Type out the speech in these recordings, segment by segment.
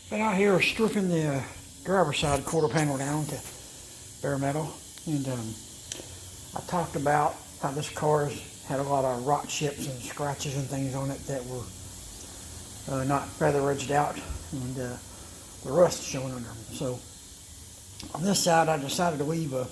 Been out here stripping the driver's side quarter panel down to bare metal, and I talked about how this car's had a lot of rock chips and scratches and things on it that were not feather edged out, and the rust showing under them. So on this side, I decided to leave a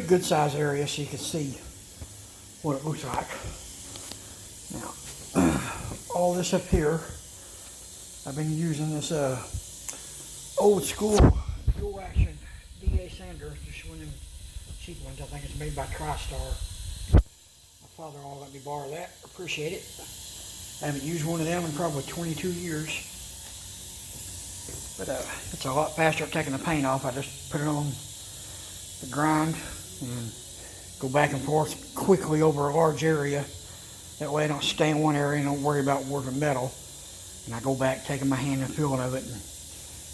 good size area so you can see what it looks like. Now, all this up here, I've been using this old school dual action DA sander, just one of them cheap ones. I think it's made by TriStar. My father-in-law let me borrow that. Appreciate it. I haven't used one of them in probably 22 years. But it's a lot faster at taking the paint off. I just put it on the grind and go back and forth quickly over a large area. That way I don't stay in one area and don't worry about working metal. And I go back, taking my hand and feeling of it, and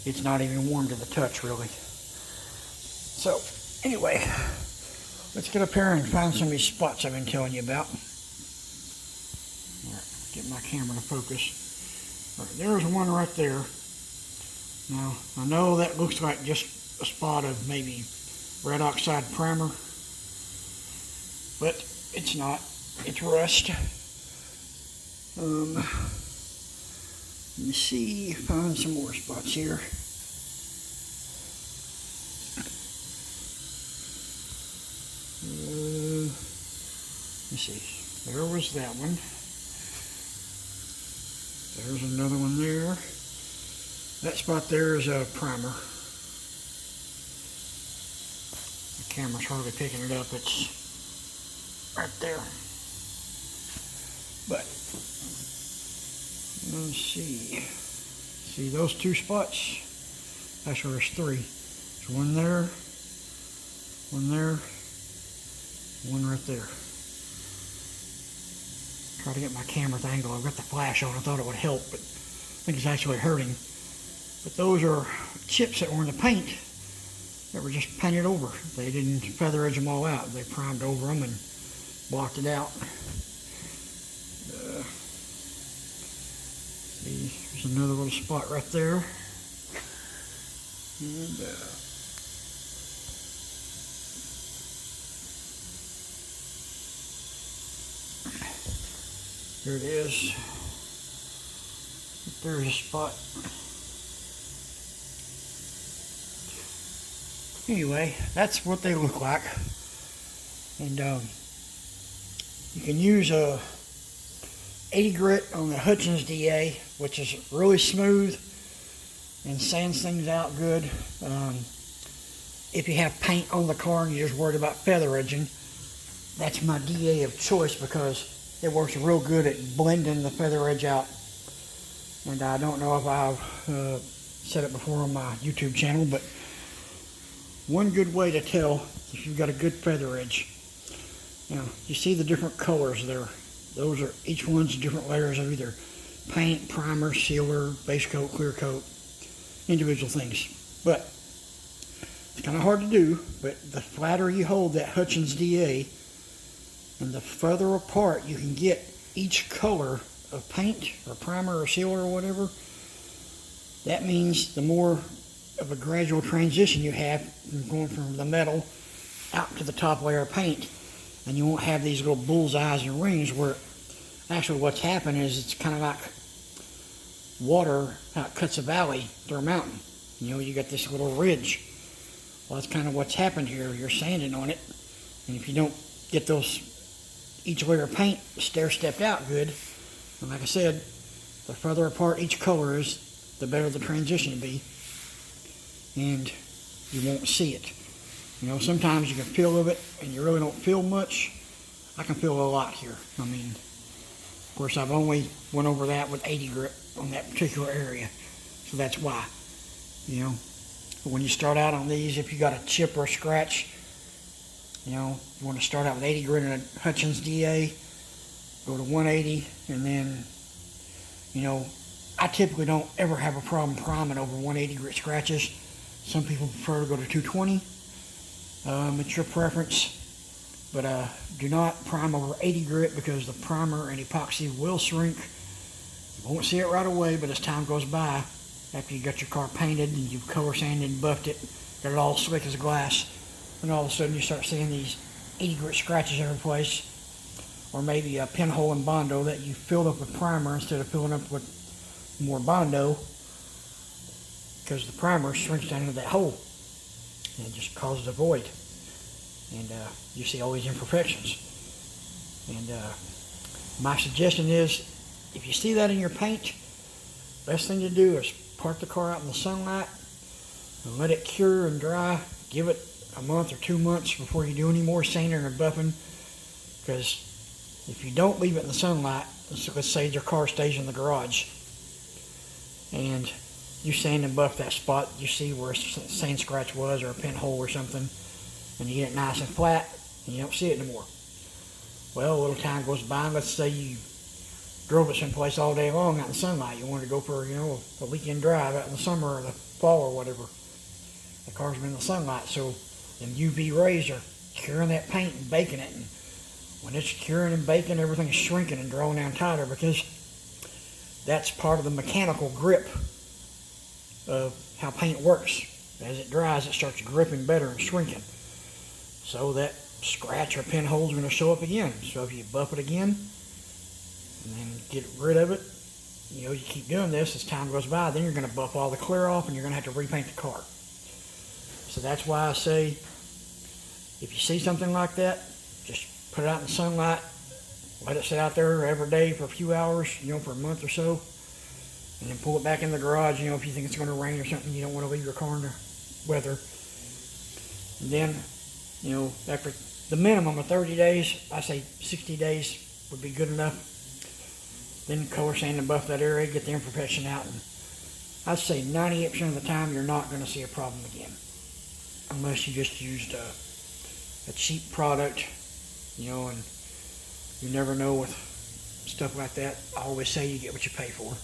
it's not even warm to the touch, really. So, anyway, let's get up here and find some of these spots I've been telling you about. All right, get my camera to focus. All right, there's one right there. Now, I know that looks like just a spot of maybe red oxide primer, but it's not. It's rust. Let me see, find some more spots here. Let me see, there was that one. There's another one there. That spot there is a primer. The camera's hardly picking it up, it's right there. But let's see. See those two spots? Actually, there's three. There's one there, one right there. Try to get my camera's angle. I've got the flash on. I thought it would help, but I think it's actually hurting. But those are chips that were in the paint that were just painted over. They didn't feather edge them all out. They primed over them and blocked it out. See, there's another little spot right there. And there it is. There's a spot. Anyway, that's what they look like. And you can use a 80 grit on the Hutchins DA, which is really smooth and sands things out good. If you have paint on the car and you're just worried about feather edging, that's my DA of choice because it works real good at blending the feather edge out. And I don't know if I've said it before on my YouTube channel, but one good way to tell if you've got a good feather edge. Now, you see the different colors there. Those are, each one's different layers of either paint, primer, sealer, base coat, clear coat, individual things. But it's kind of hard to do, but the flatter you hold that Hutchins DA and the further apart you can get each color of paint or primer or sealer or whatever, that means the more of a gradual transition you have from going from the metal out to the top layer of paint. And you won't have these little bullseyes and rings where actually what's happened is it's kind of like water how it cuts a valley through a mountain. You know, you got this little ridge. Well, that's kind of what's happened here. You're sanding on it, and if you don't get those, each layer of paint stair-stepped out good, and like I said, the further apart each color is, the better the transition will be, and you won't see it. You know, sometimes you can feel of it and you really don't feel much. I can feel a lot here. I mean, of course, I've only went over that with 80 grit on that particular area. So that's why, you know. But when you start out on these, if you got a chip or a scratch, you know, you want to start out with 80 grit in a Hutchins DA, go to 180, and then, you know, I typically don't ever have a problem priming over 180 grit scratches. Some people prefer to go to 220. It's your preference, but do not prime over 80 grit because the primer and epoxy will shrink You won't see it right away, but as time goes by, after you got your car painted and you've color sanded and buffed it, got it all slick as glass, and all of a sudden you start seeing these 80 grit scratches every place, or maybe a pinhole in Bondo that you filled up with primer instead of filling up with more Bondo, because the primer shrinks down into that hole and it just causes a void, and you see all these imperfections. And my suggestion is, if you see that in your paint, best thing to do is park the car out in the sunlight and let it cure and dry. Give it a month or 2 months before you do any more sanding or buffing, because if you don't leave it in the sunlight, let's say your car stays in the garage and you sand and buff that spot you see where a sand scratch was, or a pinhole or something, and you get it nice and flat and you don't see it anymore. Well, a little time goes by, and let's say you drove it someplace all day long out in the sunlight. You wanted to go for, a weekend drive out in the summer or the fall or whatever. The car's been in the sunlight, so them UV rays are curing that paint and baking it. And when it's curing and baking, everything's shrinking and drawing down tighter, because that's part of the mechanical grip of how paint works. As it dries, it starts gripping better and shrinking. So that scratch or pinhole is going to show up again. So if you buff it again and then get rid of it, you keep doing this as time goes by, then you're going to buff all the clear off and you're going to have to repaint the car. So that's why I say, if you see something like that, just put it out in the sunlight, let it sit out there every day for a few hours, for a month or so, and then pull it back in the garage, if you think it's going to rain or something, you don't want to leave your car in the weather. And then, after the minimum of 30 days, I say 60 days would be good enough. Then color sand and buff that area, get the imperfection out, and I'd say 98% of the time you're not going to see a problem again, unless you just used a cheap product, and you never know with stuff like that. I always say you get what you pay for.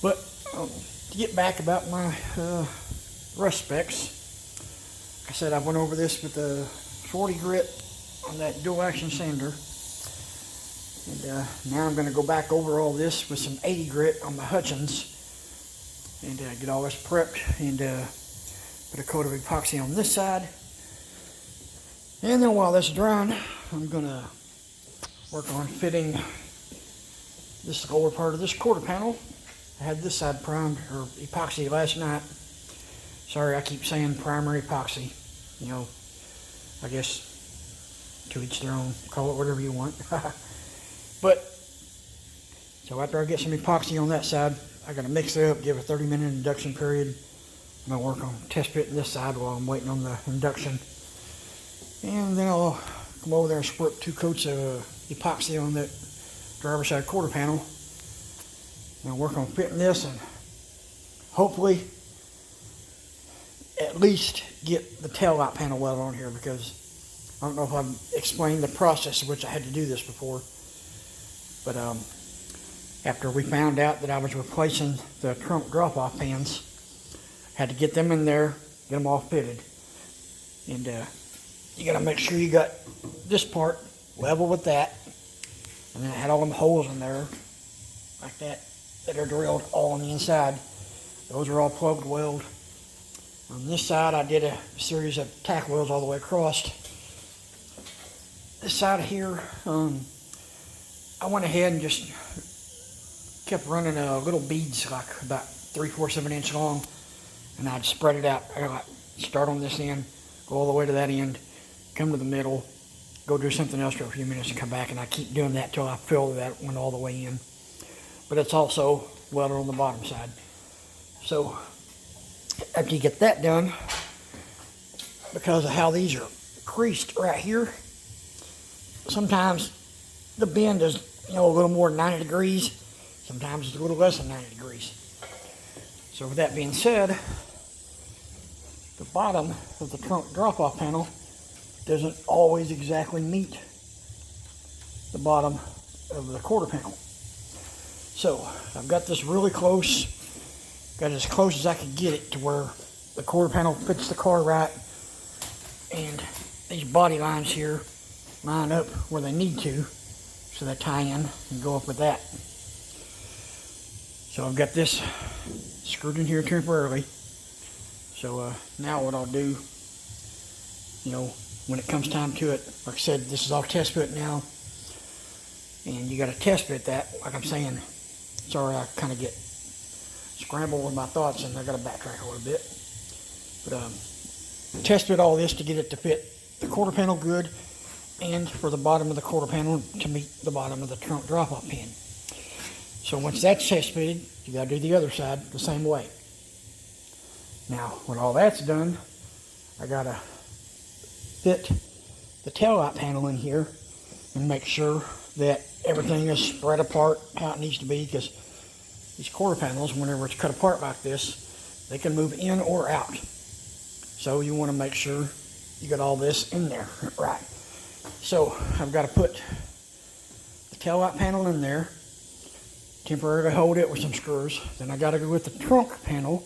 But to get back about my rust specs, like I said, I went over this with the 40 grit on that dual action sander. And now I'm going to go back over all this with some 80 grit on my Hutchins and get all this prepped and put a coat of epoxy on this side. And then while that's drying, I'm going to work on fitting this lower part of this quarter panel. I had this side primed or epoxy last night. Sorry, I keep saying primer epoxy. I guess to each their own. Call it whatever you want. But, so after I get some epoxy on that side, I got to mix it up, give a 30-minute induction period. I'm going to work on test fitting this side while I'm waiting on the induction. And then I'll come over there and squirt 2 coats of epoxy on that driver's side quarter panel. And I'll work on fitting this and hopefully at least get the tail light panel welded on here, because I don't know if I've explained the process in which I had to do this before. But after we found out that I was replacing the trunk drop-off pins, had to get them in there, get them all fitted. And you got to make sure you got this part level with that. And then I had all them holes in there, like that are drilled all on the inside. Those are all plugged weld. On this side, I did a series of tack welds all the way across. This side of here, I went ahead and just kept running little beads, like about 3/4 of an inch long, and I'd spread it out. I'd start on this end, go all the way to that end, come to the middle, go do something else for a few minutes and come back, and I keep doing that till I fill that one all the way in. But it's also welded on the bottom side. So after you get that done, because of how these are creased right here, sometimes the bend is a little more than 90 degrees. Sometimes it's a little less than 90 degrees. So with that being said, the bottom of the trunk drop-off panel doesn't always exactly meet the bottom of the quarter panel. So I've got this really close, got as close as I could get it to where the quarter panel fits the car right, and these body lines here line up where they need to, so they tie in and go up with that. So I've got this screwed in here temporarily. So now what I'll do, when it comes time to it, like I said, this is all test fit now, and you got to test fit that. Like I'm saying, sorry I kind of get scrambled with my thoughts, and I got to backtrack a little bit. But test fit all this to get it to fit the quarter panel good, and for the bottom of the quarter panel to meet the bottom of the trunk drop-off pin. So once that's test fitted, you got to do the other side the same way. Now, when all that's done, I got to fit the tail light panel in here and make sure that everything is spread apart how it needs to be, because these quarter panels, whenever it's cut apart like this, they can move in or out. So you want to make sure you got all this in there right. So I've got to put the tail light panel in there, temporarily hold it with some screws. Then I got to go with the trunk panel,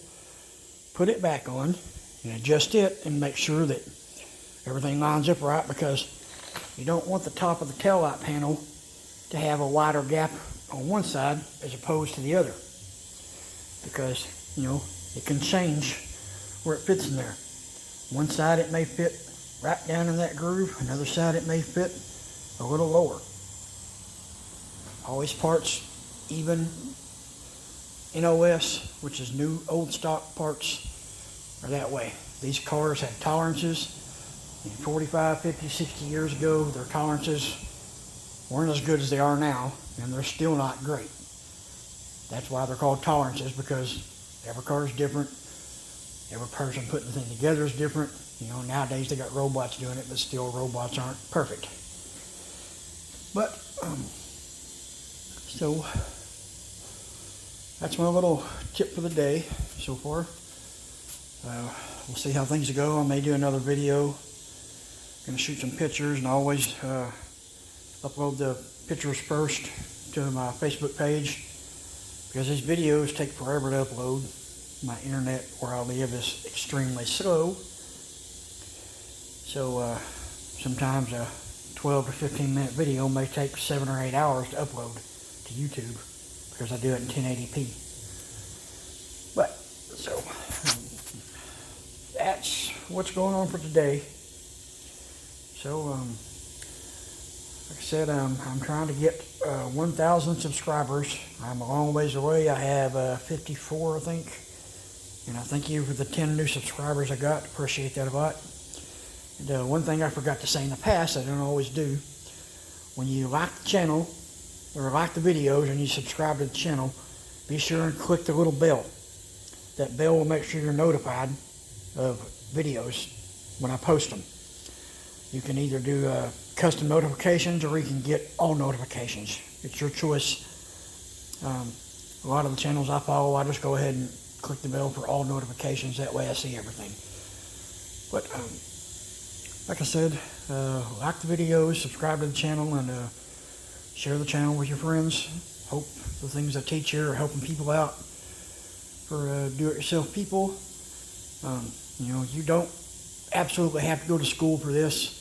put it back on, and adjust it and make sure that everything lines up right, because you don't want the top of the tail light panel to have a wider gap on one side as opposed to the other, because it can change where it fits in there. One side it may fit right down in that groove, another side it may fit a little lower. Always parts even NOS, which is new old stock parts, are that way. These cars had tolerances, and 45, 50, 60 years ago their tolerances weren't as good as they are now, and they're still not great. That's why they're called tolerances, because every car is different. Every person putting the thing together is different. Nowadays they got robots doing it, but still robots aren't perfect. But, so, that's my little tip for the day so far. We'll see how things go. I may do another video. Going to shoot some pictures, and I always upload the pictures first to my Facebook page, because these videos take forever to upload. My internet where I live is extremely slow, so sometimes a 12 to 15 minute video may take 7 or 8 hours to upload to YouTube, because I do it in 1080p. But so that's what's going on for today. So like I said, I'm trying to get 1,000 subscribers. I'm a long ways away. I have 54, I think. And I thank you for the 10 new subscribers I got. Appreciate that a lot. And one thing I forgot to say in the past, I don't always do, when you like the channel, or like the videos, and you subscribe to the channel, be sure and click the little bell. That bell will make sure you're notified of videos when I post them. You can either do custom notifications, or you can get all notifications. It's your choice. A lot of the channels I follow, I just go ahead and click the bell for all notifications. That way I see everything. But like I said, like the videos, subscribe to the channel, and share the channel with your friends. Hope the things I teach here are helping people out, for do-it-yourself people. You don't absolutely have to go to school for this.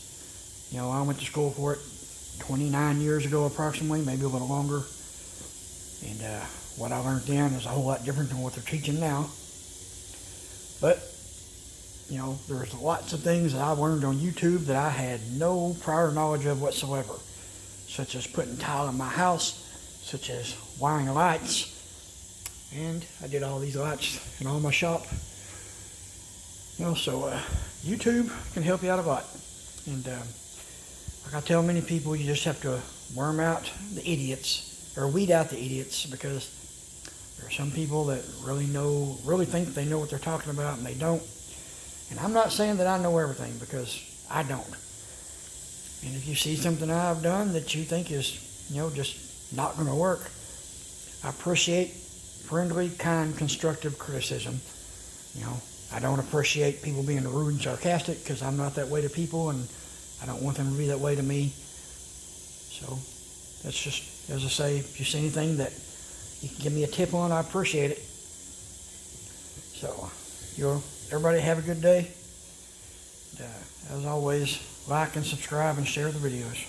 I went to school for it 29 years ago approximately, maybe a little longer. And what I learned then is a whole lot different than what they're teaching now. But, there's lots of things that I learned on YouTube that I had no prior knowledge of whatsoever. Such as putting tile in my house, such as wiring lights. And I did all these lights in all my shop. So YouTube can help you out a lot. And like I tell many people, you just have to worm out the idiots, or weed out the idiots, because there are some people that really think they know what they're talking about, and they don't. And I'm not saying that I know everything, because I don't. And if you see something I've done that you think is, just not going to work, I appreciate friendly, kind, constructive criticism. I don't appreciate people being rude and sarcastic, because I'm not that way to people, and I don't want them to be that way to me. So that's just, as I say, if you see anything that you can give me a tip on, I appreciate it. So, everybody have a good day. And, as always, like and subscribe and share the videos.